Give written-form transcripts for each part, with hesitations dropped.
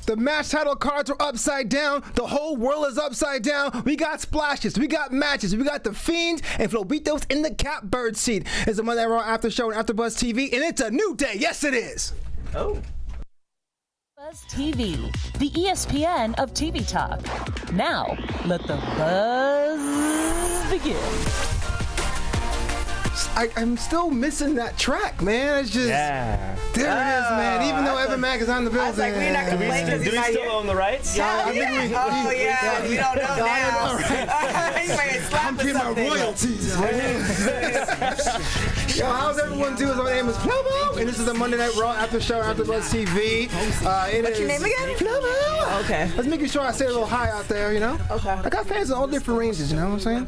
The match title cards are upside down. The whole world is upside down. We got splashes. We got matches. We got the Fiend and Flobitos in the catbird seat. It's a Monday Night Raw after show on AfterBuzz TV, and it's a new day. Yes, it is. Oh. Buzz TV, the ESPN of TV talk. Now, let the buzz begin. I'm still missing that track, man. It's just there it is, man. Even though Evan Mack is on the building. I was like, we're not gonna play because he's not here. Do we still own the rights? Yeah, we don't know now. All right. I'm getting my royalties, man. Yo, how's everyone doing? My name is Flobo, and this is the Monday Night Raw after show on AfterBuzz TV. What's your name again? Flobo. Okay. Let's make sure I say a little hi out there, you know? Okay. I got fans in all different ranges, you know what I'm saying?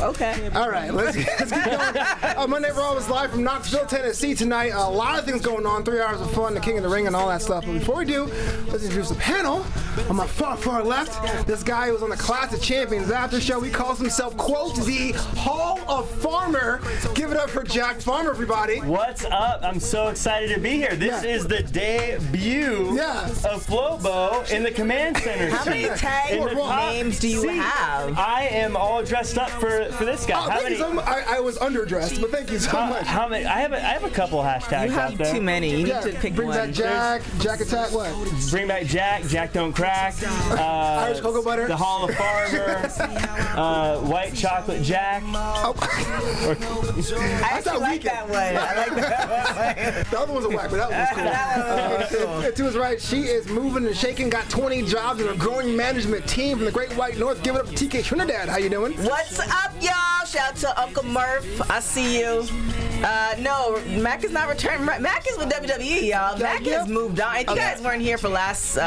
Okay. All right, let's get going. Monday Night Raw was live from Knoxville, Tennessee tonight. A lot of things going on, 3 hours of fun, the King of the Ring and all that stuff. But before we do, let's introduce the panel. On my far left, this guy who was on the Clash of Champions after show. He calls himself, quote, the Hall of Farmer. Give it up for Jack Farmer, everybody. What's up? I'm so excited to be here. This is the debut of Flobo in the Command Center. How many tag names do you have? I am all dressed up for this guy. How many? I was underdressed, but thank you so much. How many? I have a couple hashtags out there. Too many. You need to pick Bring one. back Jack Attack, what? Bring back Jack don't crack. Irish cocoa butter. The Hall of Farmer. White chocolate Jack. Oh. I actually like that one. I like that one. The other one's a whack, but that one's cool. To his right, she is moving and shaking, got 20 jobs in a growing management team from the Great White North. Give it up to TK Trinidad. How you doing? What's up, y'all? Shout out to Uncle Murph. I see you. No, Mac is not returning. Mac is with WWE, y'all. Mac has moved on. If you guys weren't here for last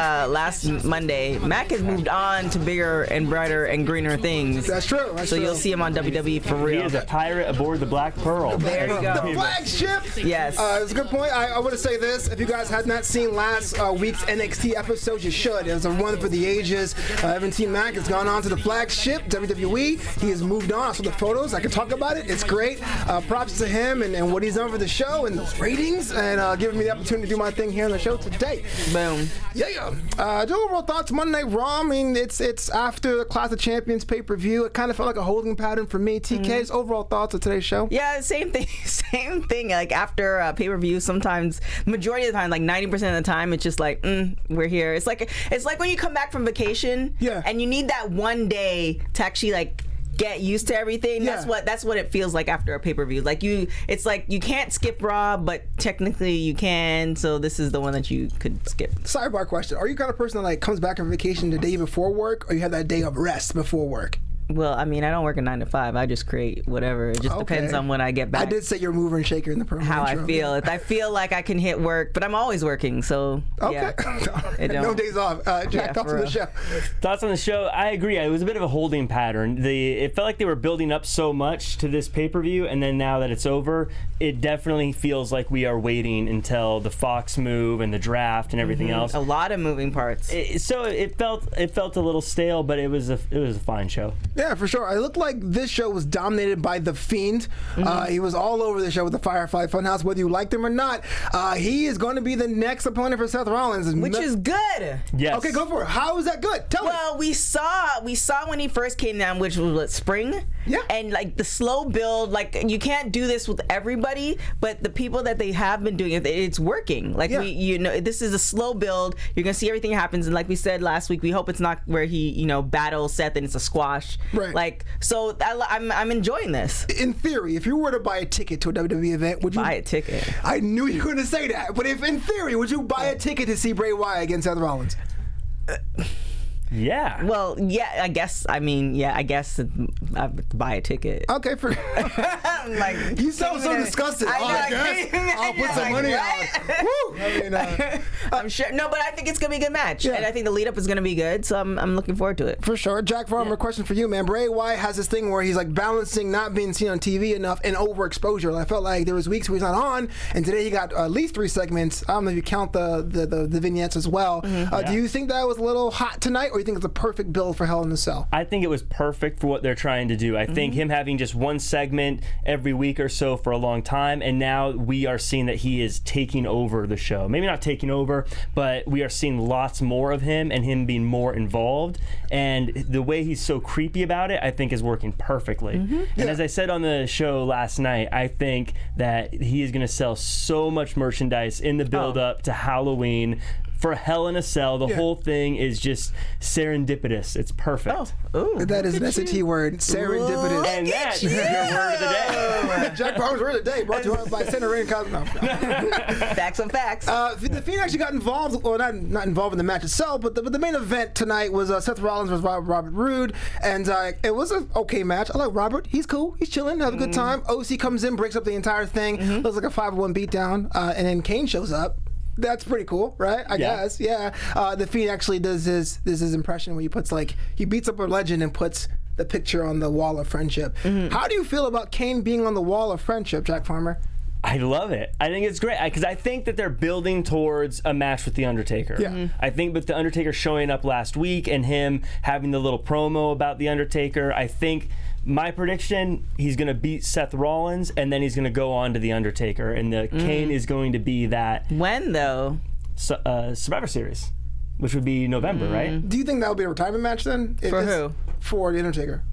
Monday, Mac has moved on to bigger and brighter and greener things. That's true. So you'll see him on WWE for real. He is a pirate aboard the Black Pearl. There you go. The flagship. Yes. It's a good point. I want to say this. If you guys had not seen last week's NXT episode, you should. It was a one for the ages. Evan T. Mac has gone on to the flagship, WWE. He has moved on. I saw the photos. I can talk about it. It's great. Props to him and what he's done for the show and those ratings and giving me the opportunity to do my thing here on the show today. Boom. Yeah. The overall thoughts, Monday Night Raw. I mean, it's after the Clash of Champions pay-per-view. It kind of felt like a holding pattern for me. TK's overall thoughts of today's show? Yeah, same thing. Same thing. Like after pay-per-view, sometimes, majority of the time, like 90% of the time, it's just like, we're here. It's like when you come back from vacation, and you need that one day to actually like get used to everything. That's what it feels like after a pay-per-view. Like it's like you can't skip Raw, but technically you can. So this is the one that you could skip. Sidebar question: are you the kind of person that like comes back from vacation the day before work, or you have that day of rest before work? Well, I mean, I don't work a 9 to 5. I just create whatever. It just depends on when I get back. I did say you're a mover and shaker in the permanent. How I feel. If I feel like I can hit work, but I'm always working, so yeah. No days off. Jack, thoughts on the show? Thoughts on the show? I agree. It was a bit of a holding pattern. It felt like they were building up so much to this pay-per-view, and then now that it's over, it definitely feels like we are waiting until the Fox move and the draft and everything else. A lot of moving parts. So it felt a little stale, but it was a fine show. Yeah, for sure. It looked like this show was dominated by the Fiend. He was all over the show with the Firefly Funhouse, whether you liked him or not. He is going to be the next opponent for Seth Rollins, which is good. Yes. Okay, go for it. How is that good? Tell me. Well, we saw when he first came down, which was spring. Yeah. And like the slow build, like you can't do this with everybody, but the people that they have been doing it, it's working. Like this is a slow build. You're gonna see everything happens, and like we said last week, we hope it's not where he battles Seth and it's a squash. Right. Like so, I'm enjoying this. In theory, if you were to buy a ticket to a WWE event, would you buy a ticket? I knew you were going to say that. But if in theory, would you buy a ticket to see Bray Wyatt against Seth Rollins? Yeah. Well, yeah, I guess. I guess I would buy a ticket. Okay, like, you sound so disgusted. I guess I'll put some money on. Woo! I mean, I'm sure. No, but I think it's gonna be a good match, and I think the lead up is gonna be good. So I'm looking forward to it. For sure. Jack Farmer, question for you, man. Bray Wyatt has this thing where he's like balancing not being seen on TV enough and overexposure. I felt like there was weeks where he's not on, and today he got at least 3 segments. I don't know if you count the vignettes as well. Do you think that was a little hot tonight? or you think it's a perfect build for Hell in a Cell? I think it was perfect for what they're trying to do. I think him having just one segment every week or so for a long time, and now we are seeing that he is taking over the show. Maybe not taking over, but we are seeing lots more of him and him being more involved. And the way he's so creepy about it, I think is working perfectly. And as I said on the show last night, I think that he is going to sell so much merchandise in the build-up to Halloween. For Hell in a Cell, the whole thing is just serendipitous. It's perfect. That is an SAT word, serendipitous. And that's your word of the day. Jack Barnes' word of the day, brought to you by Senator Rain Cosmo. Facts on facts. The Fiend actually got involved, well, not involved in the match itself, but the main event tonight was Seth Rollins versus Robert Roode, and it was an okay match. I like Robert. He's cool. He's chilling, have a good time. OC comes in, breaks up the entire thing. Looks like a 5-1 beatdown, and then Kane shows up. That's pretty cool, right? I guess, yeah. The Fiend actually does his impression where he beats up a legend and puts the picture on the wall of friendship. How do you feel about Kane being on the wall of friendship, Jack Farmer? I love it. I think it's great because I think that they're building towards a match with The Undertaker. Yeah. I think with The Undertaker showing up last week and him having the little promo about The Undertaker, I think my prediction, he's going to beat Seth Rollins and then he's going to go on to The Undertaker, and the Kane is going to be that. When, though? Survivor Series, which would be November, right? Do you think that would be a retirement match then? For who? For The Undertaker.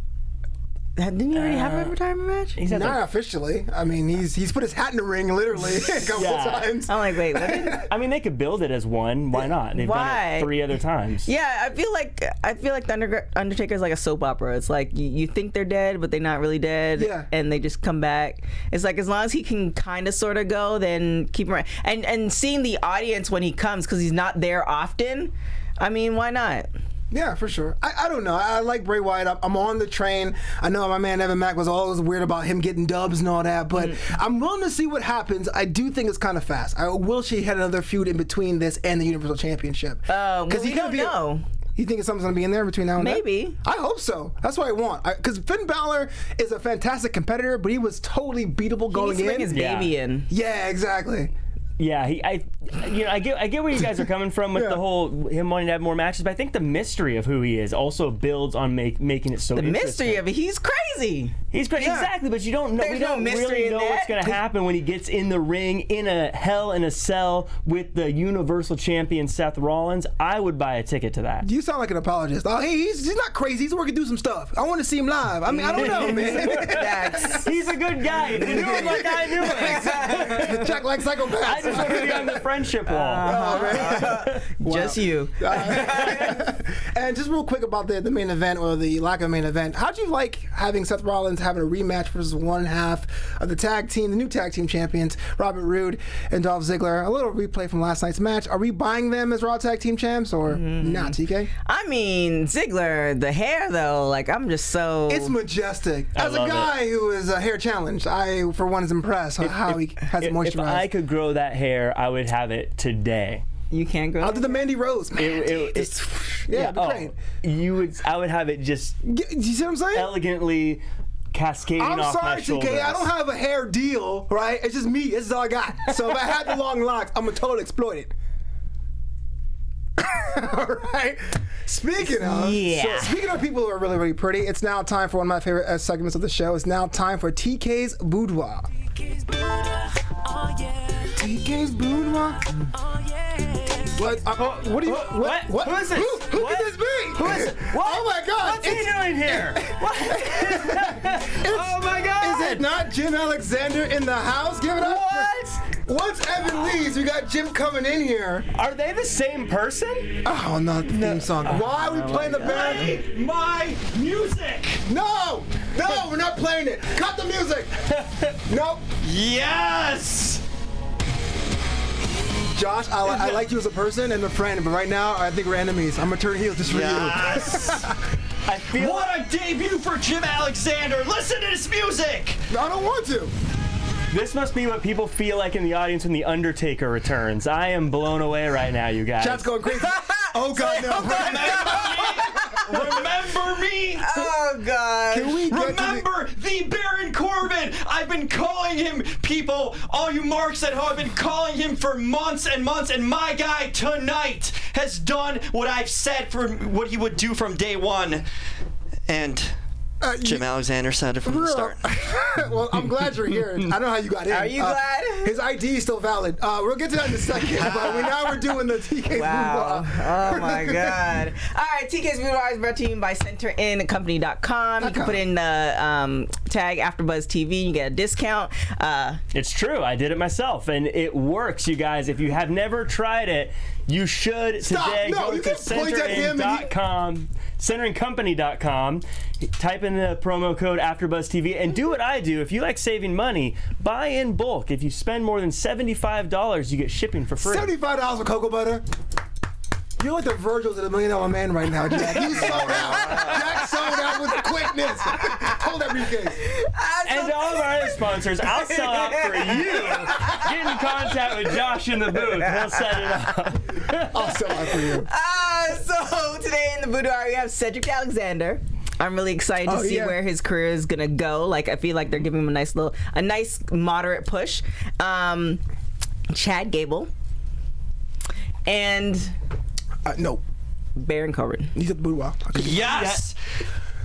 Didn't he already have a retirement match? Not officially. I mean, he's put his hat in the ring literally a couple times. I'm like, wait, what? I mean, they could build it as one. Why not? They've done it 3 other times. Yeah, I feel like the Undertaker is like a soap opera. It's like you think they're dead, but they're not really dead. Yeah. And they just come back. It's like as long as he can kind of sort of go, then keep him around. And seeing the audience when he comes, because he's not there often, I mean, why not? Yeah, for sure. I don't know. I like Bray Wyatt. I'm on the train. I know my man Evan Mack was always weird about him getting dubs and all that, but I'm willing to see what happens. I do think it's kind of fast. I wish he had another feud in between this and the Universal Championship. Because he don't know. You think something's going to be in there between now and then? Maybe. I hope so. That's what I want. Because Finn Balor is a fantastic competitor, but he was totally beatable going in. He needs to bring his baby in. Yeah, exactly. Yeah, I get where you guys are coming from with the whole him wanting to have more matches, but I think the mystery of who he is also builds on making it so interesting. The mystery of it, he's crazy. He's crazy, exactly, but you don't know. We don't really know what's going to happen when he gets in the ring in a Hell in a Cell with the Universal Champion Seth Rollins. I would buy a ticket to that. You sound like an apologist. Oh, he's not crazy. He's working through some stuff. I want to see him live. I mean, I don't know, man. He's a good guy. If you knew him like I knew him. Exactly. Jack like psychopaths. I just want to be on the friendship wall. Just you. And just real quick about the main event or the lack of main event. How'd you like having Seth Rollins having a rematch versus one half of the new tag team champions, Robert Roode and Dolph Ziggler? A little replay from last night's match. Are we buying them as Raw tag team champs or not, TK? I mean, Ziggler, the hair though, like I'm just so... It's majestic. As a guy who is hair challenged, I for one is impressed on how he has it moisturized. If I could grow that hair, I would have it today. You can't grow. I'll do the Mandy Rose. It's great. I would have it just. You see what I'm saying? Elegantly cascading off my shoulders. TK. I don't have a hair deal, right? It's just me. This is all I got. So if I had the long locks, I'm gonna totally exploit it. All right. Speaking of people who are really, really pretty, it's now time for one of my favorite segments of the show. It's now time for TK's Boudoir. TK's Boudoir. What? What do you? What? Who is this? Who could this be? Who is it? What? Oh my God! What's he doing here? What? Oh my God! Is it not Jim Alexander in the house? Give it up. What? Once Evan leaves, we got Jim coming in here. Are they the same person? Oh, not the theme song. Why are we playing the band? My music! No, we're not playing it. Cut the music. Nope. Yes! Josh, I like you as a person and a friend, but right now I think we're enemies. I'm gonna turn heel just for you. I feel what a debut for Jim Alexander! Listen to this music! I don't want to. This must be what people feel like in the audience when The Undertaker returns. I am blown away right now, you guys. Chat's going crazy. Oh God, no. Remember me? Oh God. Can we get Remember the Baron Corbin? I've been calling him, people, all you marks at home, I've been calling him for months and months, and my guy tonight has done what I've said for what he would do from day one. And Jim Alexander said it from the start. Well, I'm glad you're here. I don't know how you got in. Are you glad? His ID is still valid. We'll get to that in a second, but now we're doing the TK's Wow. Boudoir. Oh my God. All right, TK's Boudoir is brought to you by CenterInCompany.com. You can put in the tag AfterBuzz TV. You get a discount. It's true. I did it myself, and it works, you guys. If you have never tried it, you should today go to CenterIn.com, CenterInCompany.com. Type in the promo code AfterBuzzTV and do what I do. If you like saving money, buy in bulk. If you spend more than $75, you get shipping for free. $75 for cocoa butter. You're like the Virgils of the $1 Million Man right now, Jack. You sold out. Jack sold out with quickness. Hold that briefcase. And to all of our other sponsors, I'll sell out for you. Get in contact with Josh in the booth. He'll set it up. I'll sell out for you. So today in the boudoir, we have Cedric Alexander. I'm really excited to see where his career is gonna go. Like, I feel like they're giving him a nice moderate push. Chad Gable and no, Baron Corbin. He's at the boudoir. Yes.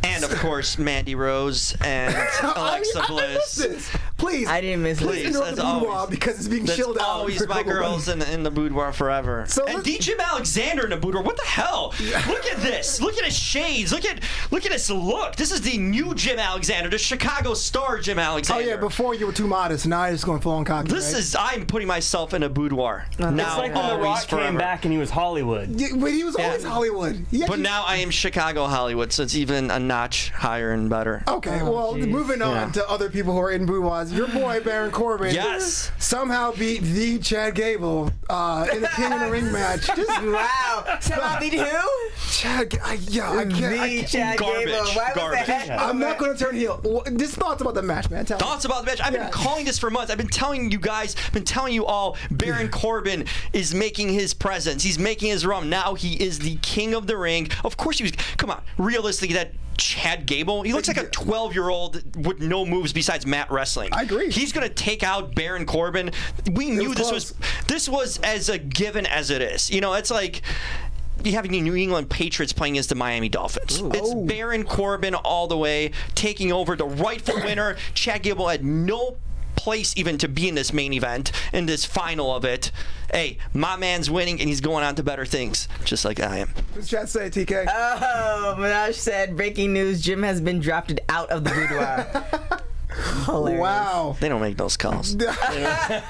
And of course, Mandy Rose and Alexa Bliss. I this. Please, I didn't miss please it. interrupt the boudoir because it's being chilled out. Always my girls in the boudoir forever. So and Jim Alexander in the boudoir. What the hell? Look at this. Look at his shades. Look at his look. This is the new Jim Alexander, the Chicago star Jim Alexander. Oh yeah, before you were too modest. Now you're just going full on cocky. This is. I'm putting myself in a boudoir. It's like when The Rock came back and he was Hollywood. Yeah, but he was always Hollywood. But now I am Chicago Hollywood, so it's even a notch higher and better. Okay, well, moving on to other people who are in boudoirs. Your boy Baron Corbin, somehow beat the Chad Gable in the King of the Ring match. Wow, somehow beat who? Chad, I can't. Chad Gable. Why was that? I'm not going to turn heel. Just thoughts about the match, man. Thoughts about the match. I've been calling this for months. I've been telling you guys, been telling you all, Baron Corbin is making his presence. He's making his run. Now he is the King of the Ring. Of course he was. Come on, realistically, that Chad Gable, he looks like a 12-year-old with no moves besides mat wrestling. I agree. He's going to take out Baron Corbin. We knew this was as a given as it is. You know, it's like you having the New England Patriots playing against the Miami Dolphins. Ooh. It's Baron Corbin all the way, taking over, the rightful winner. Chad Gable had no place even to be in this main event, in this final of it. Hey, my man's winning and he's going on to better things, just like I am. What's chat say, TK? Oh, Minaj said, breaking news, Jim has been drafted out of the boudoir. Hilarious. Wow. They don't make those calls. Jack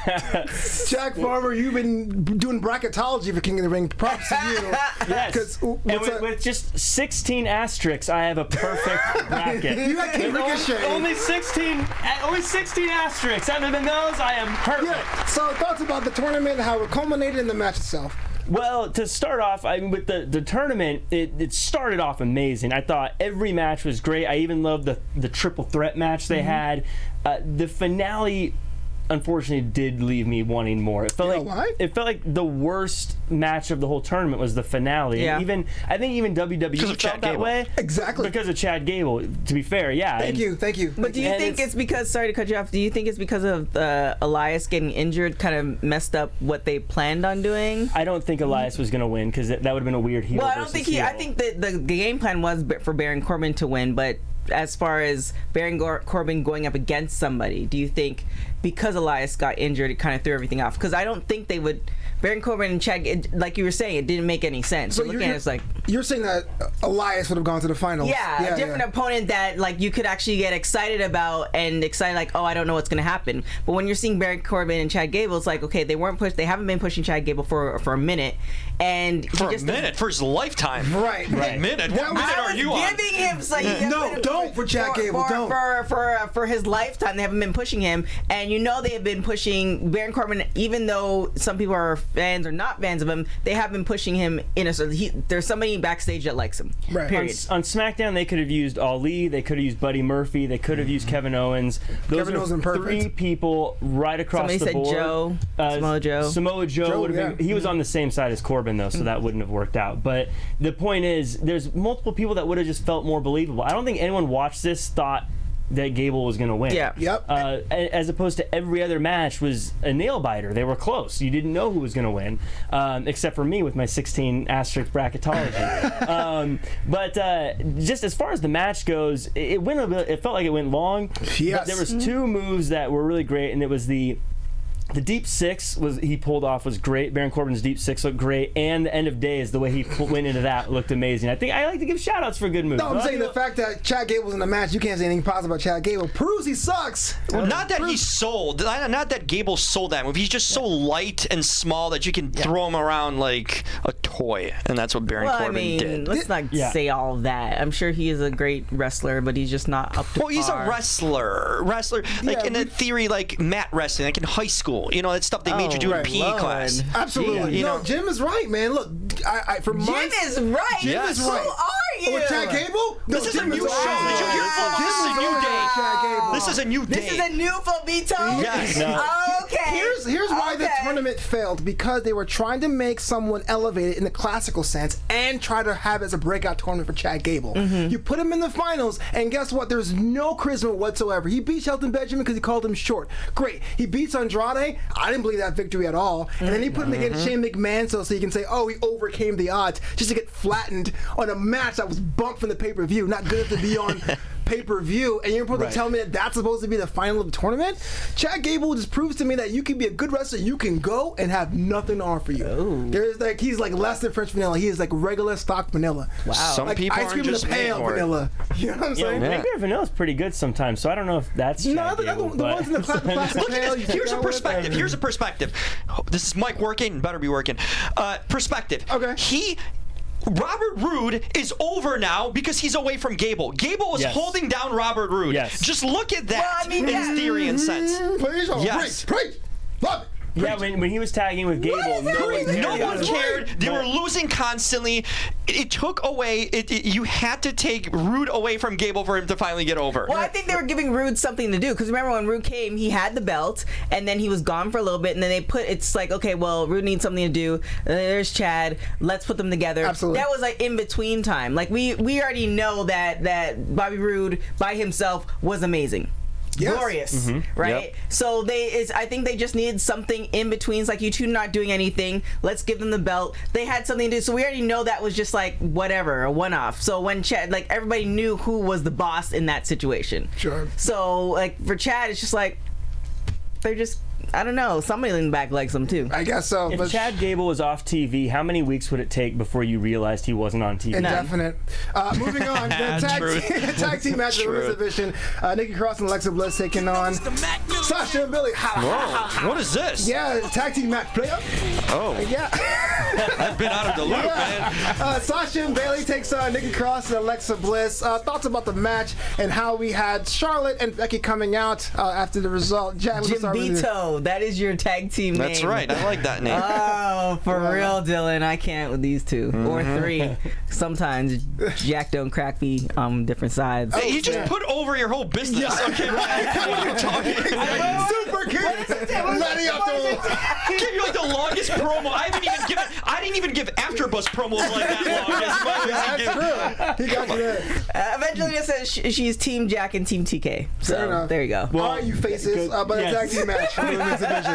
Farmer, you've been doing bracketology for King of the Ring. Props to you. Yes. And with just 16 asterisks, I have a perfect bracket. You got King Ricochet. Only 16 asterisks. Other than those, I am perfect. Yeah. So thoughts about the tournament, how it culminated in the match itself. Well, to start off, with the tournament, it started off amazing. I thought every match was great. I even loved the triple threat match they had. The finale, unfortunately, did leave me wanting more. It felt like the worst match of the whole tournament was the finale. Yeah. And I think even WWE felt that way. Exactly. Because of Chad Gable, to be fair, yeah. Thank you. But do you think it's because, sorry to cut you off, do you think it's because of Elias getting injured kind of messed up what they planned on doing? I don't think Elias was going to win because that would have been a weird heel. Well, I don't think I think that the game plan was for Baron Corbin to win, but as far as Baron Corbin going up against somebody, do you think because Elias got injured, it kind of threw everything off? Because I don't think they would. Baron Corbin and Chad, like you were saying, it didn't make any sense. So looking at it, it's like you're saying that Elias would have gone to the finals. Yeah, a different opponent that like you could actually get excited about and excited like, oh, I don't know what's going to happen. But when you're seeing Baron Corbin and Chad Gable, it's like, okay, they haven't been pushing Chad Gable for a minute, and for his lifetime. Right. A minute. What minute are you on? Giving him don't for Chad Gable. For his lifetime, they haven't been pushing him, and they have been pushing Baron Corbin, even though some people are fans or not fans of him. They have been pushing him there's somebody backstage that likes him. Right. Period. On SmackDown, they could have used Ali, they could have used Buddy Murphy, they could have used Kevin Owens. Those are three people right across the board. Somebody said Joe. Samoa Joe would have been. He was on the same side as Corbin though, so that wouldn't have worked out. But the point is, there's multiple people that would have just felt more believable. I don't think anyone watched this thought that Gable was going to win. Yeah. Yep. As opposed to every other match was a nail biter. They were close. You didn't know who was going to win, except for me with my 16 asterisk bracketology. But just as far as the match goes, it went a bit. It felt like it went long. Yes. But there was two moves that were really great, and it was the deep six he pulled off was great. Baron Corbin's deep six looked great, and the end of days, the way he went into that looked amazing. I think I like to give shout outs for good moves. No, I'm saying the fact that Chad Gable's in the match, you can't say anything positive about Chad Gable. Proves he sucks. Well, not that he sold. Not that Gable sold that move. He's just so light and small that you can throw him around like a toy, and that's what Baron Corbin did. Let's not say all of that. I'm sure he is a great wrestler, but he's just not up to par. Well, he's a wrestler, like in a theory, like mat wrestling, like in high school. You know, that stuff they made you do in PE class. Absolutely. You know, Jim is right, man. Look, for months. Jim is right. Jim is right. Who are you? With Chad Gable? This is a new show. Did you hear? This is a new day. This is a new day. This is a new Fabito? Yes. No. Okay. Here's why the tournament failed, because they were trying to make someone elevated in the classical sense and try to have it as a breakout tournament for Chad Gable. You put him in the finals, and guess what? There's no charisma whatsoever. He beat Shelton Benjamin because he called him short. Great. He beats Andrade. I didn't believe that victory at all. And then he put him against Shane McMahon so he can say, oh, he overcame the odds, just to get flattened on a match that was bumped from the pay-per-view, not good to be on pay-per-view, and you're supposed to tell me that that's supposed to be the final of the tournament? Chad Gable just proves to me that you can be a good wrestler, you can go and have nothing to offer you. There's like, he's like less than French vanilla. He is like regular stock vanilla. Wow. Some like people ice are cream in just a pail made for vanilla. You know what I'm saying? Regular vanilla is pretty good sometimes, so I don't know if that's Chad No, the Gable, ones in the plastic Look pail. at this. Here's a perspective. Here's a perspective. This is Mike working. Better be working. Perspective. Okay. Robert Roode is over now because he's away from Gable. Gable was holding down Robert Roode. Just look at that in theory and sense. Yes. Preach. Love it. Yeah, when he was tagging with Gable, no one cared. They were losing constantly. It took away. You had to take Roode away from Gable for him to finally get over. Well, I think they were giving Roode something to do, because remember when Roode came, he had the belt, and then he was gone for a little bit, and then it's like, okay, well, Roode needs something to do. There's Chad. Let's put them together. Absolutely. That was like in between time. Like we already know that Bobby Roode by himself was amazing. Yes. Glorious, right? Yep. So I think they just needed something in between. It's like, you two not doing anything. Let's give them the belt. They had something to do, so we already know that was just like whatever, a one-off. So when Chad, like, everybody knew who was the boss in that situation. Sure. So like for Chad, it's just like they're just, I don't know, somebody in the back likes them too. I guess so. If Chad Gable was off TV, how many weeks would it take before you realized he wasn't on TV? Indefinite. Moving on, the tag team match of the women's division. Nikki Cross and Alexa Bliss taking on Sasha and Billy. Whoa, what is this? Yeah, tag team match. Player. Oh. Yeah. I've been out of the loop, man. Sasha and Bailey takes Nikki Cross and Alexa Bliss. Thoughts about the match and how we had Charlotte and Becky coming out after the result. Jack, Jimbito, that is your tag team name. That's right. I like that name. Oh, for real, Dylan. I can't with these two. Or three. Sometimes Jack don't crack me on different sides. Hey, you just put over your whole business. Okay, what are you talking about? Super good. Give you like the longest promo. I didn't even give AfterBuzz promos like that long. That's true. He got you there. Eventually, it says she's Team Jack and Team TK. So there you go. Well, all right, you faces, but a tag team match in the women's division.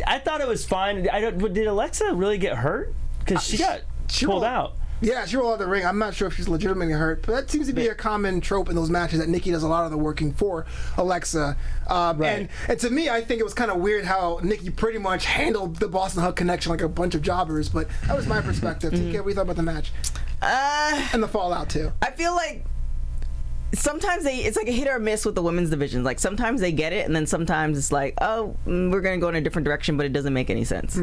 I thought it was fine. Did Alexa really get hurt? Because she got pulled out. Yeah, she rolled out the ring. I'm not sure if she's legitimately hurt, but that seems to be a common trope in those matches, that Nikki does a lot of the working for Alexa. And to me, I think it was kind of weird how Nikki pretty much handled the Boston Hug connection like a bunch of jobbers, but that was my perspective. TK, what do you thought about the match? And the fallout, too. I feel like sometimes it's like a hit or miss with the women's division. Like sometimes they get it, and then sometimes it's like, oh, we're gonna go in a different direction, but it doesn't make any sense.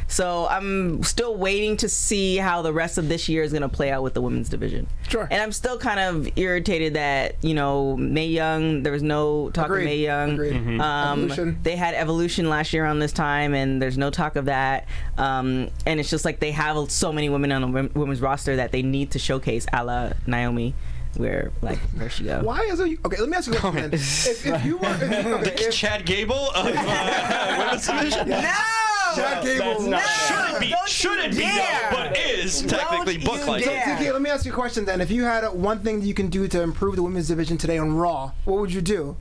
So I'm still waiting to see how the rest of this year is gonna play out with the women's division. Sure. And I'm still kind of irritated that, you know, Mae Young, there was no talk of Mae Young. Evolution. They had Evolution last year around this time, and there's no talk of that. And it's just like they have so many women on the women's roster that they need to showcase, a la Naomi. Where she go? Why is it? Okay, let me ask you a question. If you were, Chad Gable of women's division. No, Jack Gable. Shouldn't be though, but is technically booked like it. TK, let me ask you a question then. If you had one thing that you can do to improve the women's division today on Raw, what would you do?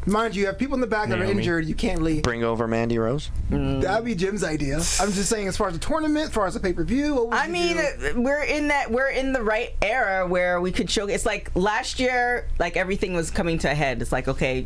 Mind you have people in the back that are injured. You can't leave. Bring over Mandy Rose. That'd be Jim's idea. I'm just saying, as far as the tournament, as far as the pay-per-view. I mean, we're in the right era where we could show. It's like last year, like everything was coming to a head. It's like, okay,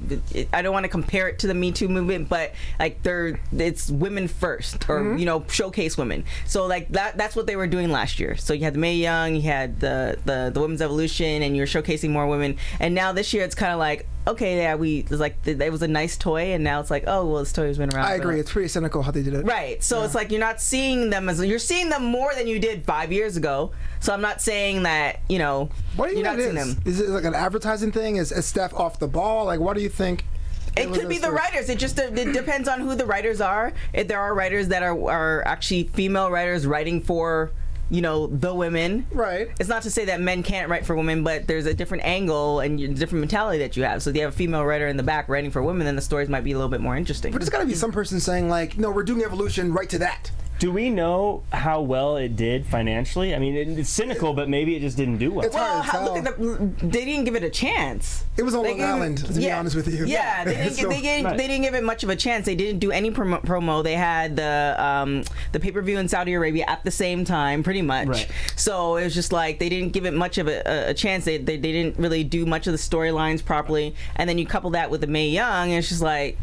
I don't want to compare it to the Me Too movement, but like it's women first, or showcase women. So like that's what they were doing last year. So you had the Mae Young, you had the Women's Evolution, and you're showcasing more women. And now this year, it's kind of like, okay, yeah, it was a nice toy, and now it's like, oh, well, this toy has been around. I agree. It's pretty cynical how they did it. Right. So it's like you're not seeing them you're seeing them more than you did 5 years ago. So I'm not saying that, what do you you're think not seeing them. Is it like an advertising thing? Is Steph off the ball? Like, what do you think? It could be the writers. It depends on who the writers are. If there are writers that are actually female writers writing for the women. Right. It's not to say that men can't write for women, but there's a different angle and different mentality that you have. So if you have a female writer in the back writing for women, then the stories might be a little bit more interesting. But there's got to be some person saying, like, no, we're doing Evolution, right to that. Do we know how well it did financially? I mean, it's cynical, but maybe it just didn't do well. It's hard to tell. They didn't give it a chance. It was on Long Island, to be honest with you. Yeah, they didn't give it much of a chance. They didn't do any promo. They had the pay-per-view in Saudi Arabia at the same time, pretty much. Right. So it was just like they didn't give it much of a chance. They didn't really do much of the storylines properly. And then you couple that with the Mae Young, and it's just like...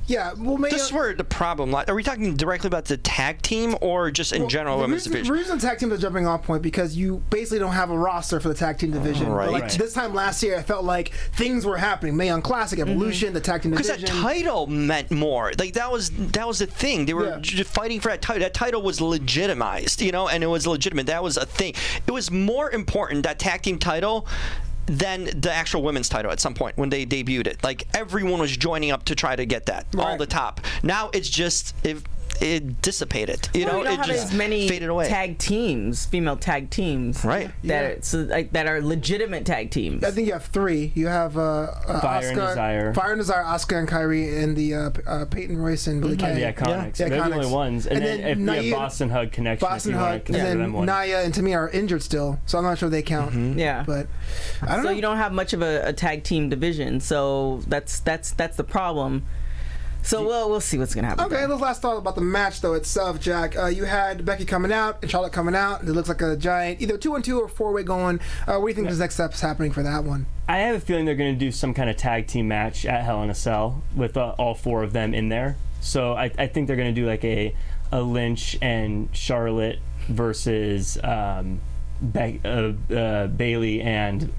Yeah, well, maybe this is where the problem lies. Are we talking directly about the tag team or just in general women's division? The reason tag team is a jumping off point because you basically don't have a roster for the tag team division. Right. But like this time last year, I felt like things were happening. Mae Young Classic, Evolution, the tag team division. Because that title meant more. Like that was the thing. They were just fighting for that title. That title was legitimized, and it was legitimate. That was a thing. It was more important, that tag team title, than the actual women's title at some point when they debuted it. Like everyone was joining up to try to get that all the top. Now it's just it dissipated. You don't it have just as many faded away. female tag teams, right? That are legitimate tag teams. I think you have three. You have Fire and Desire, Asuka and Kairi, and the Peyton Royce and Billie Kay. The Iconics. Yeah. They're the only ones. And then if you have Boston Hug connection, Boston Hug, and then Nia and Tamina are injured still, so I'm not sure they count. Yeah, but I don't know. So you don't have much of a tag team division. So that's the problem. So we'll see what's gonna happen. Okay, let's last thought about the match though itself, Jack. You had Becky coming out and Charlotte coming out. It looks like a giant either 2-on-2 or 4-way going. What do you think the next step's happening for that one? I have a feeling they're going to do some kind of tag team match at Hell in a Cell with all four of them in there. So I think they're going to do like a Lynch and Charlotte versus Bailey and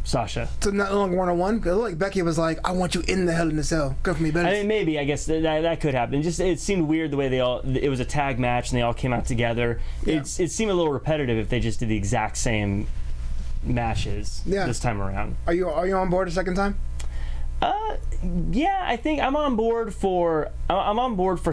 Sasha. So not long 1-on-1? Because like Becky was like, I want you in the Hell in a Cell. Go for me, better. I mean, maybe. I guess that could happen. Just it seemed weird the way it was a tag match and they all came out together. Yeah. It seemed a little repetitive if they just did the exact same matches this time around. Are you on board a second time? Yeah, I think I'm on board for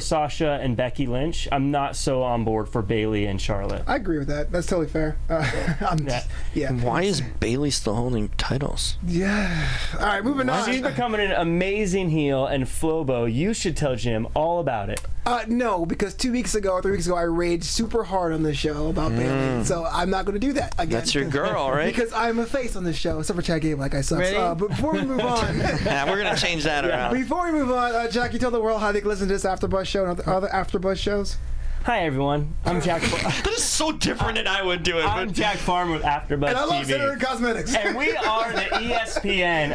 Sasha and Becky Lynch. I'm not so on board for Bailey and Charlotte. I agree with that. That's totally fair. Why is Bailey still holding titles? Yeah. All right, moving on. She's becoming an amazing heel, and Flobo, you should tell Jim all about it. No, because 2 weeks ago or 3 weeks ago, I raged super hard on this show about Bailey. So I'm not going to do that again. That's your girl, right? Because I'm a face on this show, except for Chad Gable, like I suck. Really? But before we move on, we're going to change that around. Before we move on, Jack, you tell the world how they can listen to this AfterBuzz show and other AfterBuzz shows. Hi everyone, I'm Jack. That is so different than I would do it. I'm Jack Farmer with AfterBuzz and I love TV. Senator Cosmetics. And we are the ESPN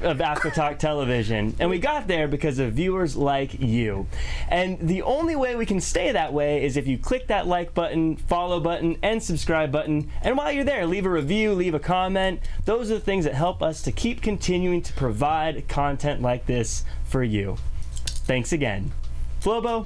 of After Talk Television. And we got there because of viewers like you. And the only way we can stay that way is if you click that like button, follow button, and subscribe button. And while you're there, leave a review, leave a comment. Those are the things that help us to keep continuing to provide content like this for you. Thanks again. Flobo,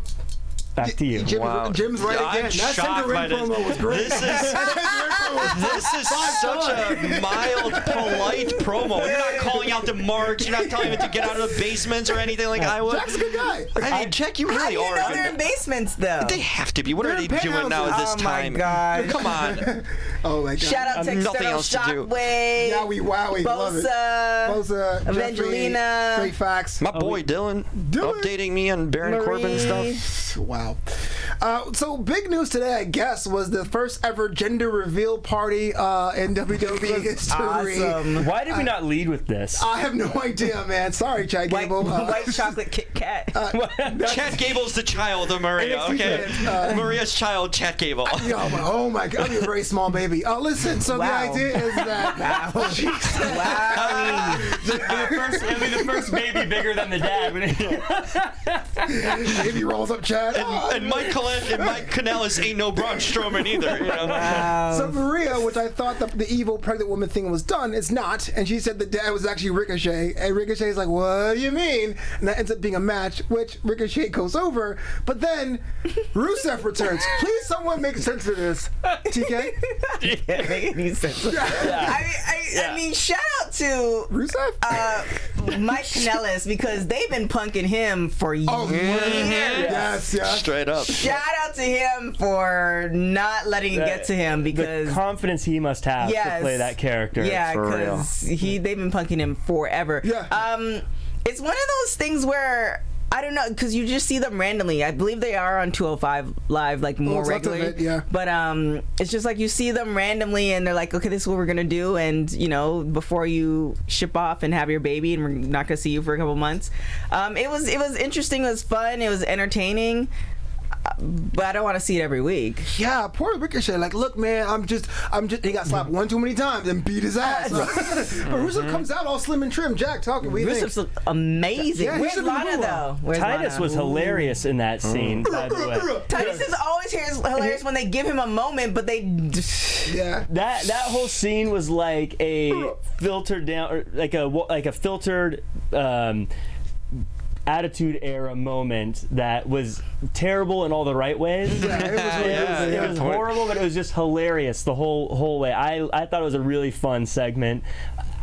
back to you. Jim's right again. That Center Ring promo was great. This is such a mild, polite promo. You're not calling out the marks. You're not telling him to get out of the basements or anything like I would. Jack's a good guy. I mean, Jack, you How really do you are. know they're in basements, though? They have to be. What are they doing now at this time? Oh, my God. Come on. Oh my god. Shout out to nothing External else to do. Shockwave. Yowie Wowie. Love it. Bosa, Evangelina. Jeffrey, Great Facts. My boy Dylan updating me on Baron Corbin stuff. Wow. So big news today, I guess, was the first ever gender reveal party in WWE history. Awesome. Why did we not lead with this? I have no idea, man. Sorry, Chad Gable. White chocolate Kit Kat. Chad Gable's the child of Maria, okay? Maria's child, Chad Gable. Oh my god, I'm a very small baby. Listen, so Wow. the idea is that she said, It'll be the first baby bigger than the dad. baby rolls up Chad. And Mike Kanellis ain't no Braun Strowman either. You know? Wow. So Maria, which I thought the evil pregnant woman thing was done, it's not. And she said the dad was actually Ricochet. And Ricochet's like, what do you mean? And that ends up being a match, which Ricochet goes over. But then Rusev returns. Please, someone make sense of this. TK? Can't make any sense. I mean, shout out to Rusev? Mike Kanellis, because they've been punking him for years. Yes. Straight up. Shout out to him for not letting it get to him, because the confidence he must have to play that character. Yeah, for real. because they've been punking him forever. Yeah. It's one of those things where I don't know, because you just see them randomly. I believe they are on 205 Live, like more regularly. But it's just like you see them randomly, and they're like, okay, this is what we're gonna do, and before you ship off and have your baby, and we're not gonna see you for a couple months. It was interesting. It was fun. It was entertaining. But I don't want to see it every week. Yeah, poor Ricochet. Like, look, man, I'm just. He got slapped one too many times and beat his ass. But Rusev comes out all slim and trim. Jack, talking. Rusev's look amazing. Yeah, Where's Lana though? Where's Titus Lana? was hilarious in that scene, by the way. Titus is always hilarious when they give him a moment, but they. Yeah. That whole scene was like a filtered down, or like a filtered. Attitude Era moment that was terrible in all the right ways. It was horrible, but it was just hilarious the whole way. I thought it was a really fun segment.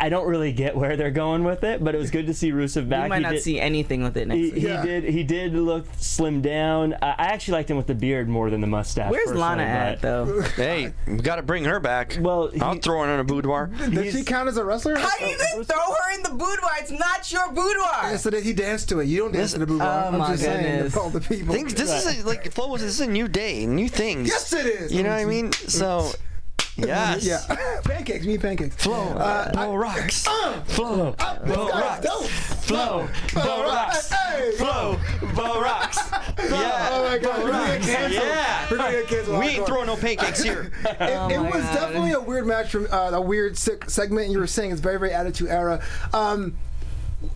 I don't really get where they're going with it, but it was good to see Rusev back. You might not see anything with it next week. He did look slimmed down. I actually liked him with the beard more than the mustache. Where's Lana at though? Hey, we got to bring her back. Well, I'll throw her in a boudoir. Does she count as a wrestler? How do you even throw her in the boudoir? It's not your boudoir. Yeah, so that he danced to it. You don't dance to the boudoir. Oh, I'm just saying goodness. to all the people. This is like Flo. This is a new day, new things. Yes, it is. You know what I mean? So. Yes. Yeah. Pancakes. Me pancakes. Flo. Bo rocks. Flo. Bo rocks. Flo. Bo rocks. Flo. Bo rocks. Yeah. Oh my God. We're gonna get canceled. Yeah. We're gonna get canceled. We ain't throwing no pancakes here. It was definitely a weird match from a weird segment. You were saying it's very, very Attitude Era.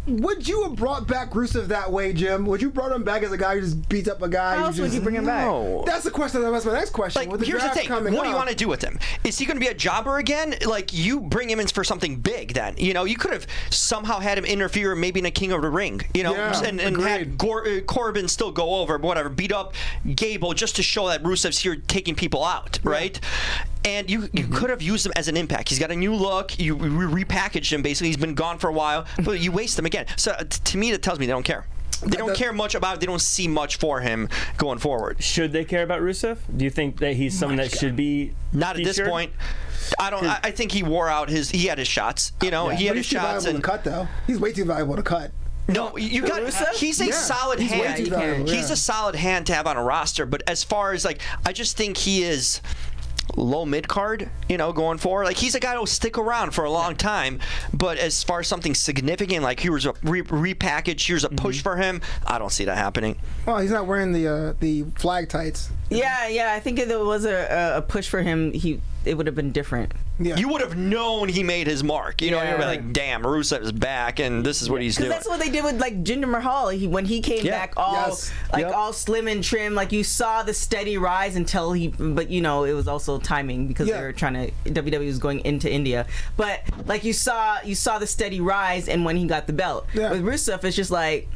Would you have brought back Rusev that way, Jim? Would you brought him back as a guy who just beats up a guy? How else would you bring him back? That's the question. That's my next question. Like, With the here's the draft thing. coming What do you up- want to do with him? Is he going to be a jobber again? Like, you bring him in for something big then. You could have somehow had him interfere maybe in a King of the Ring, and had Corbin still go over, but whatever, beat up Gable just to show that Rusev's here taking people out, right? And you could have used him as an impact. He's got a new look. You repackaged him, basically. He's been gone for a while, but you waste him again. So to me, that tells me they don't care. They don't care much about it. They don't see much for him going forward. Should they care about Rusev? Do you think that he's someone that should be Not at this point. I don't. I think he wore out his. He had his shots. He had But his he's too shots. valuable And to cut, though. He's way too valuable to cut. no, you got. Rusev? He's a solid he's way hand. too valuable, He's a solid hand to have on a roster. But as far as I just think he is low mid card, going forward. Like, he's a guy who'll stick around for a long time, but as far as something significant, like here's a repackage, here's a push for him, I don't see that happening. Well, he's not wearing the flag tights. Yeah. I think if there was a push for him, it would have been different. Yeah. You would have known he made his mark. You'd be like, damn, Rusev is back, and this is what he's doing. That's what they did with Jinder Mahal. When he came back all slim and trim, like you saw the steady rise until but it was also timing because they were trying to, WWE was going into India. But like you saw the steady rise, and when he got the belt. Yeah. With Rusev, it's just like,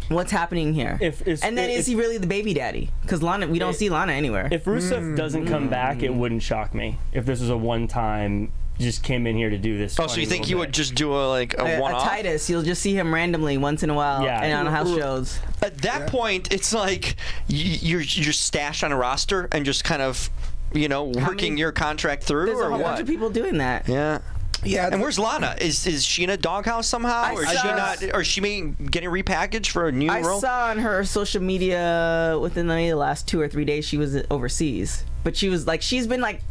what's happening here? Is he really the baby daddy? Because Lana, we don't see Lana anywhere. If Rusev doesn't come back, it wouldn't shock me. If this was a one-time, just came in here to do this. Oh, so you think he would just do a one-off? A Titus, you'll just see him randomly once in a while, and on house shows. At that point, it's like you're stashed on a roster and just kind of working your contract through, There's or a whole what? bunch of people doing that. Yeah. Yeah. And where's Lana? Is she in a doghouse somehow, or is she not? Or is she getting repackaged for a new role? I saw on her social media within the last 2 or 3 days she was overseas, but she's been like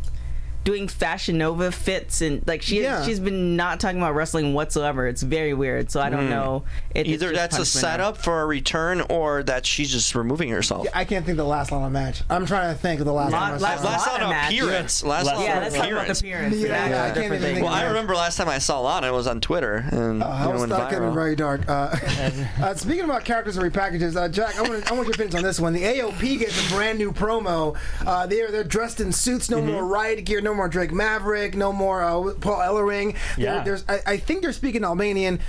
doing Fashion Nova fits, and like she's been not talking about wrestling whatsoever. It's very weird. So I don't know. Either that's a setup for a return, or that she's just removing herself. Yeah, I can't think of the last Lana match. I'm trying to think of the last Lana match. Last Lana appearance. Let's talk about the appearance. Yeah, I can't even think. Well, I remember last time I saw Lana, it was on Twitter, and I was stuck in very dark. Speaking about characters and repackages, Jack, I want your opinions on this one. The AOP gets a brand new promo. They're dressed in suits. No more riot gear. No more Drake Maverick. No more Paul Ellering. Yeah. I think they're speaking Albanian.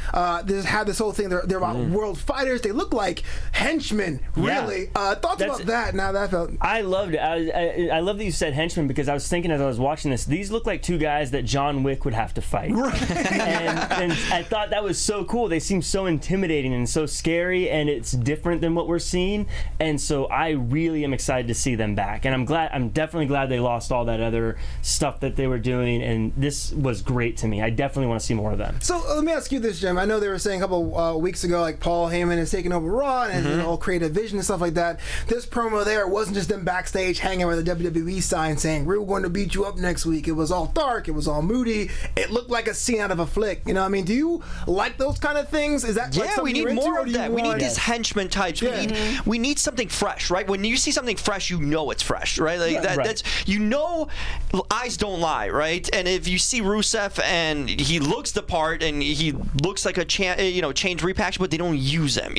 They have this whole thing. They're about world fighters. They look like henchmen. Really. Thoughts about that? Now that felt. I loved it. I love that you said henchmen, because I was thinking as I was watching this, these look like two guys that John Wick would have to fight. and I thought that was so cool. They seem so intimidating and so scary, and it's different than what we're seeing. And so I really am excited to see them back. And I'm definitely glad they lost all that other stuff that they were doing, and this was great to me. I definitely want to see more of them. So let me ask you this, Jim. I know they were saying a couple weeks ago, like Paul Heyman is taking over Raw and has all creative vision and stuff like that. This promo there wasn't just them backstage hanging with a WWE sign saying, "We're going to beat you up next week." It was all dark. It was all moody. It looked like a scene out of a flick. You know what I mean? Do you like those kind of things? Is that like we need you're more into, of that. We need these henchman types. Yeah. We need something fresh, right? When you see something fresh, you know it's fresh, right? Like that's eyes don't lie, right? And if you see Rusev and he looks the part and he looks like a change repackage, but they don't use him,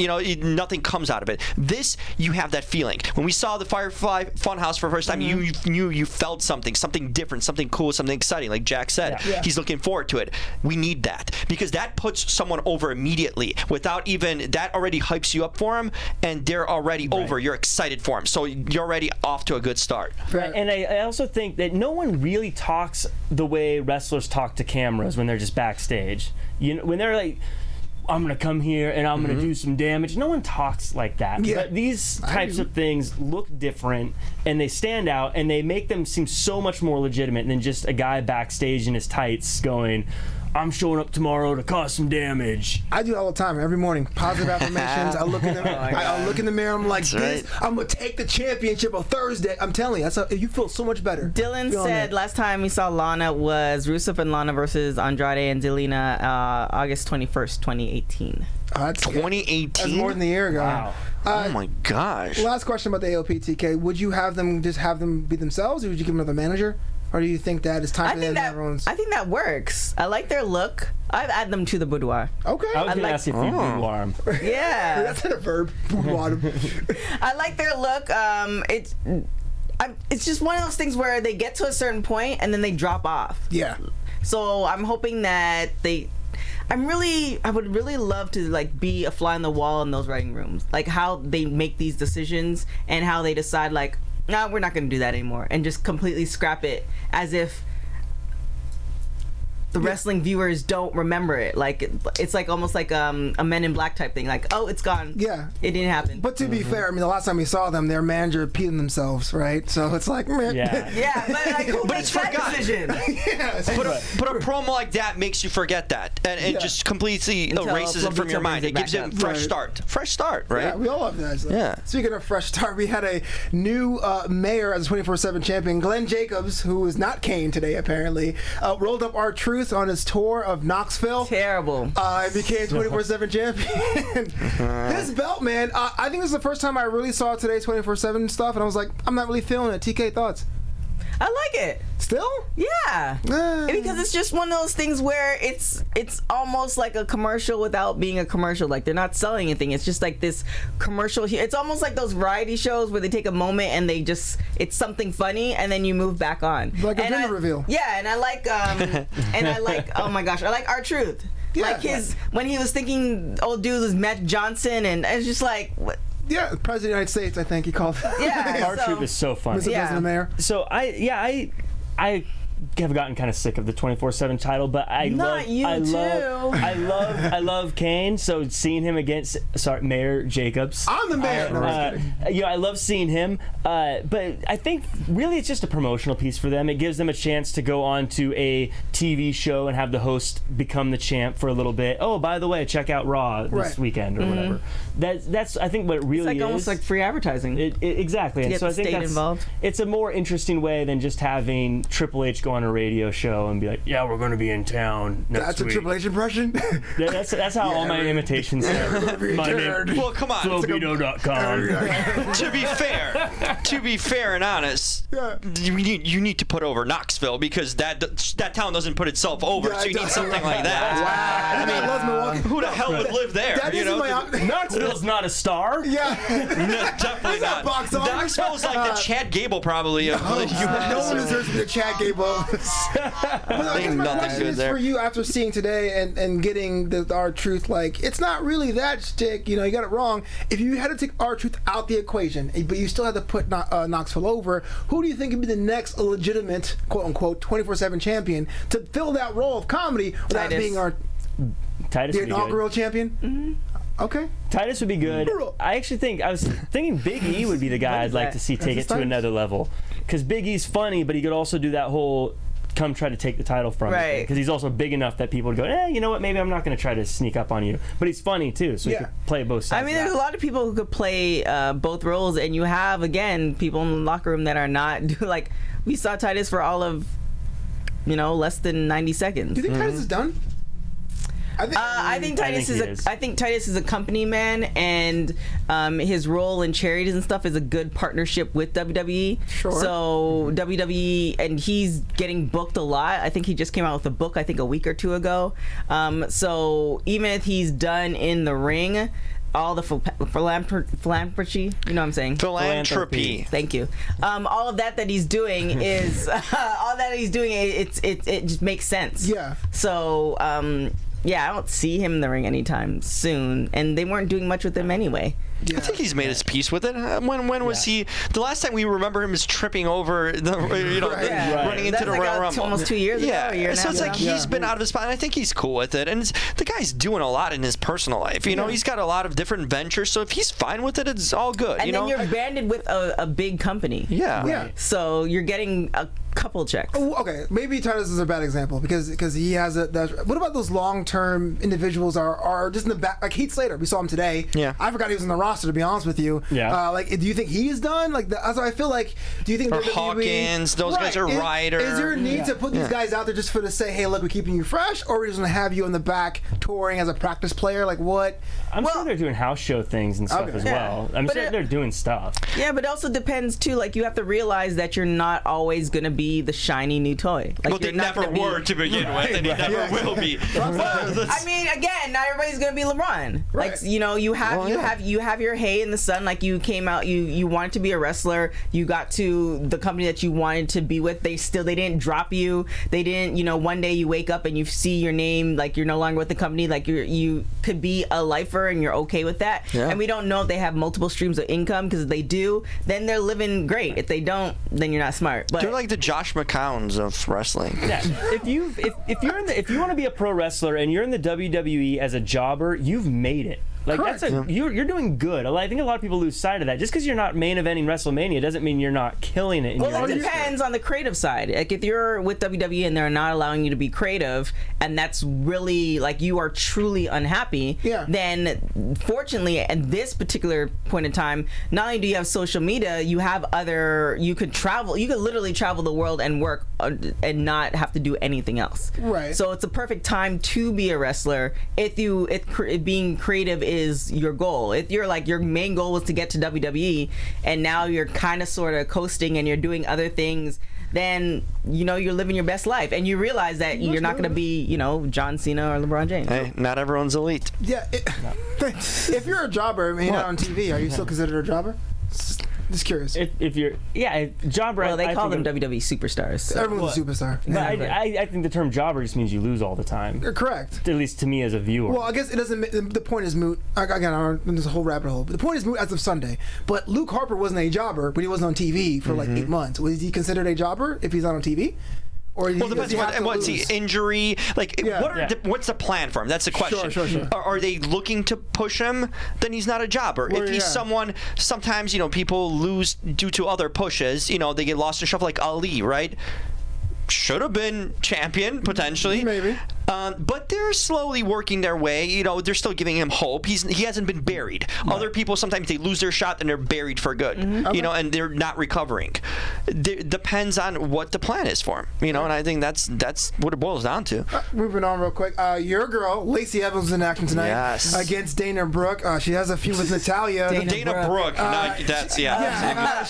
nothing comes out of it. This, you have that feeling. When we saw the Firefly Funhouse for the first time, you knew you felt something different, something cool, something exciting. Like Jack said, he's looking forward to it. We need that, because that puts someone over immediately without even that already hypes you up for him, and they're already over. You're excited for him, so you're already off to a good start. Right. And I also think that no one really talks the way wrestlers talk to cameras when they're just backstage. When they're like, "I'm gonna come here and I'm gonna do some damage," no one talks like that. Yeah. But these types of things look different, and they stand out, and they make them seem so much more legitimate than just a guy backstage in his tights going, "I'm showing up tomorrow to cause some damage." I do it all the time, every morning. Positive affirmations. I look in the mirror. I'm like, I'm gonna take the championship on Thursday. I'm telling you, you feel so much better. Dylan said last time we saw Lana was Rusev and Lana versus Andrade and Zelina, August 21st, 2018. That's 2018. That's more than a year ago. Wow. Oh my gosh. Last question about the AOP, TK. Would you have them be themselves, or would you give them another manager? Or do you think that it's time for them to everyone's... I think that works. I like their look. I'd add them to the boudoir. Okay. I was going to ask if you boudoir them. Yeah. That's not a verb. Boudoir. I like their look. It's just one of those things where they get to a certain point and then they drop off. Yeah. So I'm hoping that I would really love to like be a fly on the wall in those writing rooms. Like how they make these decisions and how they decide like, no, we're not going to do that anymore, and just completely scrap it as if the wrestling viewers don't remember it. Like it's like almost like a Men in Black type thing. Like, oh, it's gone. Yeah, it didn't happen. But to be fair, I mean, the last time we saw them, their manager peed themselves, right? So it's like, meh. Yeah, but like, who but makes it's that forgotten. decision? But a promo like that makes you forget that, and it just completely erases it from your mind. It gives you a fresh start, right? Yeah, we all love that. So. Yeah. Speaking of fresh start, we had a new mayor as a 24/7 champion, Glenn Jacobs, who is not Kane today apparently, rolled up R-Truth on his tour of Knoxville. Terrible. And became 24/7 champion. This belt, man, I think this is the first time I really saw today's 24/7 stuff, and I was like, I'm not really feeling it. TK, thoughts? I like it. Still? Yeah. Because it's just one of those things where it's almost like a commercial without being a commercial. Like they're not selling anything. It's just like this commercial. It's almost like those variety shows where they take a moment and it's something funny and then you move back on. Like a gender reveal. Yeah, and I like oh my gosh, I like R-Truth. Yeah. Like when he was thinking old dude was Matt Johnson, and it's just like what. Yeah, President of the United States, I think he called it. Yeah, R-Truth is so funny. Mr. President Mayor. So I have gotten kind of sick of the 24/7 title, but I love Kane. So seeing him against Mayor Jacobs, I'm the mayor. I love seeing him. But I think really it's just a promotional piece for them. It gives them a chance to go on to a TV show and have the host become the champ for a little bit. Oh, by the way, check out Raw this weekend or whatever. That's I think what it really is. It's almost like free advertising. Exactly. And so I think involved. It's a more interesting way than just having Triple H go on a radio show and be like, yeah, we're going to be in town next That's week. a Triple H impression? That's how all my imitations sound. My name, well, come on. Flobito.com. To be fair and honest, you need to put over Knoxville because that town doesn't put itself over, so you need something like that. Wow. I mean, who the hell would live there? Knoxville's not a star. Yeah. No, definitely not. Knoxville's like the Chad Gable probably of the U.S. No one deserves to be a Chad Gable. But I guess my question is for you after seeing today and getting the R-Truth, like, it's not really that stick. You got it wrong. If you had to take R-Truth out the equation, but you still had to put Knoxville over, who do you think would be the next legitimate, quote-unquote, 24/7 champion to fill that role of comedy without being the inaugural champion? Mm-hmm. Okay. Titus would be good. I was thinking Big E would be the guy I'd like to see take it to another level. Because Big E's funny, but he could also do that whole come try to take the title from me. Because he's also big enough that people would go, you know what, maybe I'm not going to try to sneak up on you. But he's funny too, so he could play both sides. I mean, there's a lot of people who could play both roles, and you have, again, people in the locker room that are not, like, we saw Titus for all of, less than 90 seconds. Do you think Titus is done? I think Titus is a company man, and his role in charities and stuff is a good partnership with WWE. Sure. So WWE, and he's getting booked a lot. I think he just came out with a book, I think a week or two ago. So even if he's done in the ring, all the philanthropy, you know what I'm saying? Philanthropy. Thank you. All of that he's doing is it just makes sense. Yeah. So I don't see him in the ring anytime soon, and they weren't doing much with him anyway. Yeah. I think he's made his peace with it. When was he? The last time we remember him is tripping over running into the Royal Rumble. Almost 2 years ago. A year so it's like he's been out of his spot, and I think he's cool with it. And the guy's doing a lot in his personal life. He's got a lot of different ventures. So if he's fine with it, it's all good. And then you're banded with a big company. Yeah. Yeah. So you're getting a couple checks. Oh, okay, maybe Titus is a bad example because he has what about those long-term individuals are just in the back, like Heath Slater? We saw him today. Yeah. I forgot he was in the roster, to be honest with you. Yeah. Do you think he is done? So I feel like, do you think or Hawkins? Those guys are Ryder. Is there a need to put these guys out there just to say, hey, look, we're keeping you fresh, or we're just gonna have you in the back touring as a practice player? Like what? I'm sure they're doing house show things and stuff as well. I'm sure they're doing stuff. Yeah, but it also depends too. Like you have to realize that you're not always gonna be the shiny new toy. Like, they never were to begin with, and they never will be. I mean, again, not everybody's gonna be LeBron. Right. Like you have your hay in the sun. Like you came out, you wanted to be a wrestler. You got to the company that you wanted to be with. They didn't drop you. They didn't. One day you wake up and you see your name, like you're no longer with the company. Like you could be a lifer and you're okay with that. Yeah. And we don't know if they have multiple streams of income, because if they do, then they're living great. If they don't, then you're not smart. But they're like the Josh McCowns of wrestling. Yeah. If you want to be a pro wrestler and you're in the WWE as a jobber, you've made it. Like you're doing good. I think a lot of people lose sight of that. Just because you're not main eventing WrestleMania doesn't mean you're not killing it. Well, it depends on the creative side. Like if you're with WWE and they're not allowing you to be creative, and that's really like you are truly unhappy. Yeah. Then, fortunately, at this particular point in time, not only do you have social media, you have you could travel. You could literally travel the world and work and not have to do anything else. Right. So it's a perfect time to be a wrestler if being creative is your goal. If you're like your main goal was to get to WWE and now you're kind of sort of coasting and you're doing other things, then you're living your best life and you realize that you're not going to be John Cena or LeBron James. Hey, not everyone's elite. Yeah. If you're a jobber, not on TV, are you still considered a jobber? Just curious. If you're, jobber. Well, they call them WWE superstars. So. Everyone's a superstar. But I think the term jobber just means you lose all the time. You're correct. At least to me as a viewer. Well, I guess it doesn't. The point is moot. Again, there's a whole rabbit hole. But the point is moot as of Sunday. But Luke Harper wasn't a jobber, but he wasn't on TV for like 8 months. Was he considered a jobber if he's not on TV? Or well, it depends on what's the injury. Like, what's the plan for him? That's the question. Sure. Are they looking to push him? Then he's not a jobber. If he's someone, sometimes, people lose due to other pushes. They get lost in shuffle like Ali, right? Should have been champion, potentially. Maybe. But they're slowly working their way. They're still giving him hope. He hasn't been buried. Right. Other people, sometimes they lose their shot and they're buried for good. And they're not recovering. It depends on what the plan is for him. And I think that's what it boils down to. Moving on real quick. Your girl, Lacey Evans, is in action tonight against Dana Brooke. She has a feud with Natalia. Dana Brooke. That's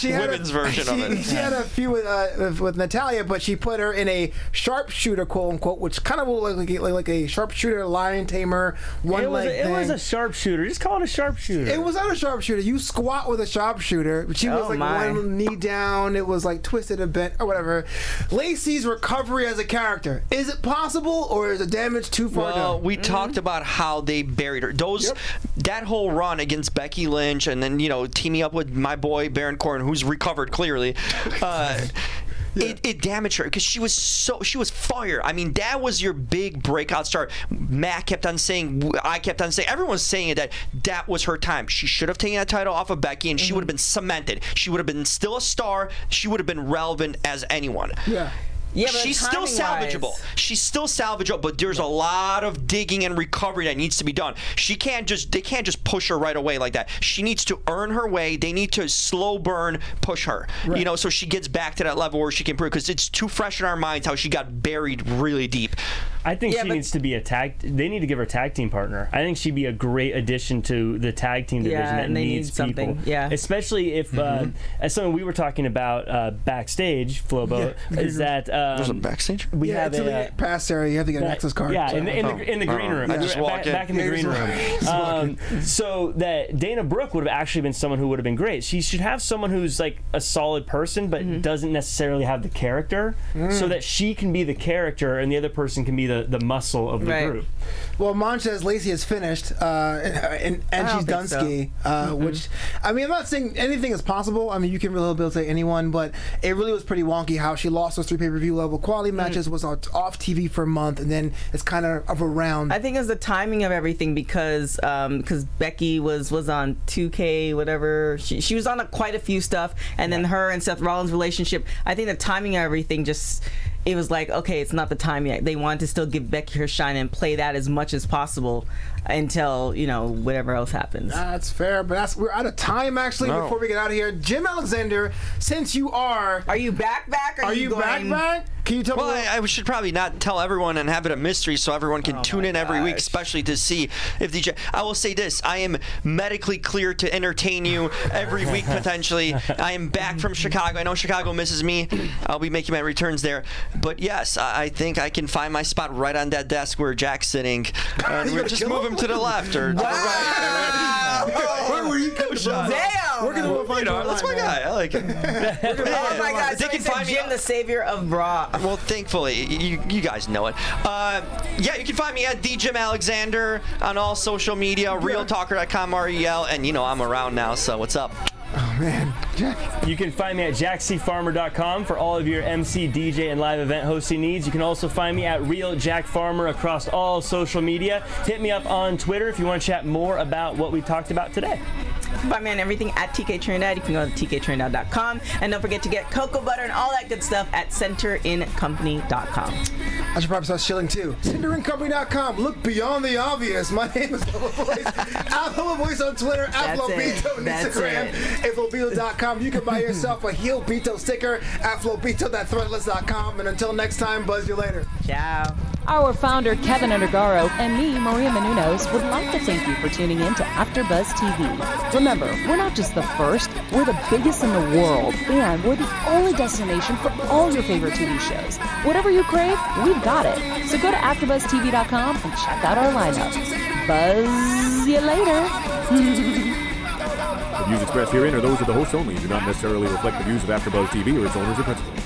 women's version of it. She had a feud with Natalia, but she put her in a sharpshooter, quote unquote, which kind of will look like a sharpshooter, lion tamer, one-leg thing. It was a sharpshooter. Just call it a sharpshooter. It was not a sharpshooter. You squat with a sharpshooter. She was one knee down. It was like twisted a bit or whatever. Lacey's recovery as a character. Is it possible, or is the damage too far down? Well, we talked about how they buried her. That whole run against Becky Lynch, and then teaming up with my boy Baron Corbin, who's recovered clearly. It damaged her because she was fire. I mean, that was your big breakout star. Matt kept on saying, I kept on saying, everyone's saying it, that was her time. She should have taken that title off of Becky, and she would have been cemented. She would have been still a star. She would have been relevant as anyone. Yeah, but she's still salvageable. She's still salvageable, but there's a lot of digging and recovery that needs to be done. They can't just push her right away like that. She needs to earn her way. They need to slow burn push her, so she gets back to that level where she can improve, because it's too fresh in our minds how she got buried really deep. I think she needs to be they need to give her a tag team partner. I think she'd be a great addition to the tag team division that needs people. Especially if, as something we were talking about backstage, Flobo, is that there's a backstage. We have a pass area. You have to get an access card. Yeah, in the green room. I just walk back in the green room. So that Dana Brooke would have actually been someone who would have been great. She should have someone who's like a solid person, but doesn't necessarily have the character, so that she can be the character and the other person can be the muscle of the group. Well, Monch says Lacey has finished, and she's done ski, which, I mean, I'm not saying anything is possible. I mean, you can rehabilitate anyone, but it really was pretty wonky how she lost those 3 pay-per-view level quality matches, was off TV for a month, and then it's kind of around. I think it's the timing of everything, because Becky was on 2K, whatever. She was on quite a few stuff, and then her and Seth Rollins' relationship, I think the timing of everything just... It was like, okay, it's not the time yet. They wanted to still give Becky her shine and play that as much as possible until, whatever else happens. That's fair, but we're out of time, actually, before we get out of here. Jim Alexander, since you are... Are you back? Are you back? Can you tell me? Well, I should probably not tell everyone and have it a mystery so everyone can tune in every week, especially to see if DJ... I will say this. I am medically clear to entertain you every week, potentially. I am back from Chicago. I know Chicago misses me. I'll be making my returns there. But yes, I think I can find my spot right on that desk where Jack's sitting. And we'll just move him to the left or to the right. Where were you coming from? Damn! We're going to find that's my guy. I like it. Oh my God! They can find Jim, the savior of Raw. Well, thankfully, you guys know it. Yeah, you can find me at Jim Alexander on all social media, realtalker.com, REL, and I'm around now. So what's up? Oh man, Jack. You can find me at jackcfarmer.com for all of your MC, DJ, and live event hosting needs. You can also find me at Real Jack Farmer across all social media. Hit me up on Twitter if you want to chat more about what we talked about today. Find me on everything at TK Trinidad. You can go to tktrinidad.com, and don't forget to get cocoa butter and all that good stuff at centerincompany.com. I should probably start shilling too. Centerincompany.com. Look beyond the obvious. My name is Flobo Boyce. At Flobo Boyce on Twitter. At Flobito on Instagram. At Flobito.com. You can buy yourself a Heel Bito sticker at Flobito.threadless.com. And until next time, buzz you later. Ciao. Our founder, Kevin Undergaro, and me, Maria Menounos, would like to thank you for tuning in to AfterBuzz TV. Remember, we're not just the first, we're the biggest in the world, and we're the only destination for all your favorite TV shows. Whatever you crave, we've got it. So go to AfterBuzzTV.com and check out our lineup. Buzz you later. The views expressed herein are those of the hosts only and do not necessarily reflect the views of AfterBuzz TV or its owners or principals.